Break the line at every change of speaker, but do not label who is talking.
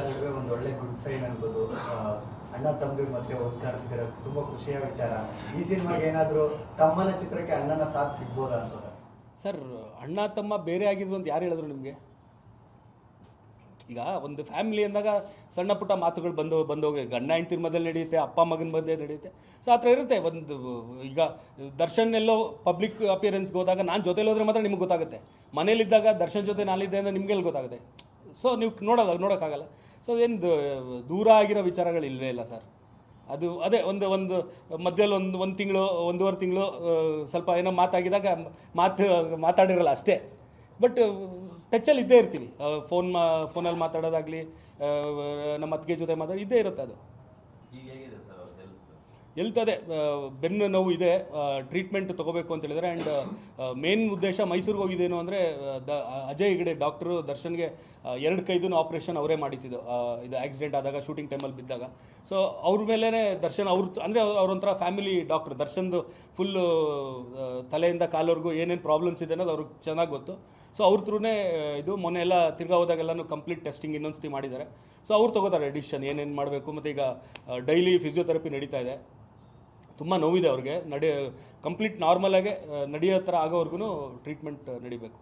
ನಡುವೆ ಒಂದು ಒಳ್ಳೆ ಗುಡ್ ಸೈನ್ ಅನ್ಬೋದು. ಅಣ್ಣ ತಮ್ಮದಿರ ಮತ್ತೆ ಒಗ್ಗಟ್ಟಿರೋ ತುಂಬಾ ಖುಷಿಯ ವಿಚಾರ. ಈ ಸಿನಿಮಾಗೆ ಏನಾದರೂ ತಮ್ಮನ ಚಿತ್ರಕ್ಕೆ ಅಣ್ಣನ ಸಾಥ್ ಸಿಗ್ಬೋದಾ ಅಂತ
ಸರ್? ಅಣ್ಣ ತಮ್ಮ ಬೇರೆ ಆಗಿದ್ರು ಅಂತ ಯಾರು ಹೇಳಿದ್ರು ನಿಮಗೆ? ಈಗ ಒಂದು ಫ್ಯಾಮಿಲಿ ಅಂದಾಗ ಸಣ್ಣ ಪುಟ್ಟ ಮಾತುಗಳು ಬಂದೋಗಿ ಗಂಡ ಹೆಂಡ್ತಿರ ಮಧ್ಯೆ ನಡೆಯುತ್ತೆ, ಅಪ್ಪ ಮಗನ ಮಧ್ಯೆ ನಡೆಯುತ್ತೆ. ಸೊ ಆ ಥರ ಇರುತ್ತೆ. ಒಂದು ಈಗ ದರ್ಶನ್ ಎಲ್ಲೋ ಪಬ್ಲಿಕ್ ಅಪಿಯರೆನ್ಸ್ಗೆ ಹೋದಾಗ ನಾನು ಜೊತೆಲಿ ಹೋದ್ರೆ ಮಾತ್ರ ನಿಮ್ಗೆ ಗೊತ್ತಾಗುತ್ತೆ. ಮನೇಲಿದ್ದಾಗ ದರ್ಶನ್ ಜೊತೆ ನಾನಿದ್ದೆ ಅಂದರೆ ನಿಮಗೆಲ್ಲಿ ಗೊತ್ತಾಗುತ್ತೆ? ಸೊ ನೀವು ನೋಡೋಕ್ಕಾಗಲ್ಲ. ಸೊ ಏನು ದೂರ ಆಗಿರೋ ವಿಚಾರಗಳು ಇಲ್ಲವೇ ಇಲ್ಲ ಸರ್. ಅದು ಅದೇ ಒಂದು ಮಧ್ಯದಲ್ಲಿ ಒಂದು ತಿಂಗಳು ಒಂದೂವರೆ ತಿಂಗಳು ಸ್ವಲ್ಪ ಏನೋ ಮಾತಾಗಿದಾಗ ಮಾತಾಡಿರಲ್ಲ ಅಷ್ಟೇ. ಬಟ್ ಟಚ್ಚಲ್ಲಿ ಇದ್ದೇ ಇರ್ತೀವಿ. ಫೋನಲ್ಲಿ ಮಾತಾಡೋದಾಗಲಿ, ನಮ್ಮ ಅತ್ತಿಗೆ ಜೊತೆ ಇದ್ದೇ ಇರುತ್ತೆ. ಅದು ಎಲ್ತದೆ. ಬೆನ್ನು ನೋವು ಇದೆ, ಟ್ರೀಟ್ಮೆಂಟ್ ತೊಗೋಬೇಕು ಅಂತ ಹೇಳಿದರೆ. ಆ್ಯಂಡ್ ಮೇನ್ ಉದ್ದೇಶ ಮೈಸೂರಿಗೆ ಹೋಗಿದ್ದೇನು ಅಂದರೆ ಅಜಯ್ ಹೆಗಡೆ ಡಾಕ್ಟ್ರು ದರ್ಶನ್ಗೆ 2 ಕೈದೂ ಆಪ್ರೇಷನ್ ಅವರೇ ಮಾಡಿದ್ದು. ಇದು ಆಕ್ಸಿಡೆಂಟ್ ಆದಾಗ, ಶೂಟಿಂಗ್ ಟೈಮಲ್ಲಿ ಬಿದ್ದಾಗ. ಸೊ ಅವ್ರ ಮೇಲೇ ದರ್ಶನ್ ಅಂದರೆ ಅವರೊಂಥರ ಫ್ಯಾಮಿಲಿ ಡಾಕ್ಟ್ರು. ದರ್ಶನ್ದು ಫುಲ್ಲು ತಲೆಯಿಂದ ಕಾಲವರೆಗೂ ಏನೇನು ಪ್ರಾಬ್ಲಮ್ಸ್ ಇದೆ ಅನ್ನೋದು ಅವ್ರಿಗೆ ಚೆನ್ನಾಗಿ ಗೊತ್ತು. ಸೊ ಅವ್ರ ಥ್ರೂನೇ ಇದು ಮೊನ್ನೆ ಎಲ್ಲ ತಿರ್ಗಾ ಹೋದಾಗೆಲ್ಲನೂ ಕಂಪ್ಲೀಟ್ ಟೆಸ್ಟಿಂಗ್ ಇನ್ನೊಂದ್ಸತಿ ಮಾಡಿದ್ದಾರೆ. ಸೊ ಅವ್ರು ತೊಗೋತಾರೆ ಡಿಸಿಷನ್ ಏನೇನು ಮಾಡಬೇಕು. ಮತ್ತು ಈಗ ಡೈಲಿ ಫಿಸಿಯೋಥೆರಪಿ ನಡೀತಾ ಇದೆ. ತುಂಬ ನೋವಿದೆ ಅವ್ರಿಗೆ. ಕಂಪ್ಲೀಟ್ ನಾರ್ಮಲಾಗೆ ನಡೆಯೋ ಥರ ಆಗೋವರೆಗೂ ಟ್ರೀಟ್ಮೆಂಟ್ ನಡಿಬೇಕು.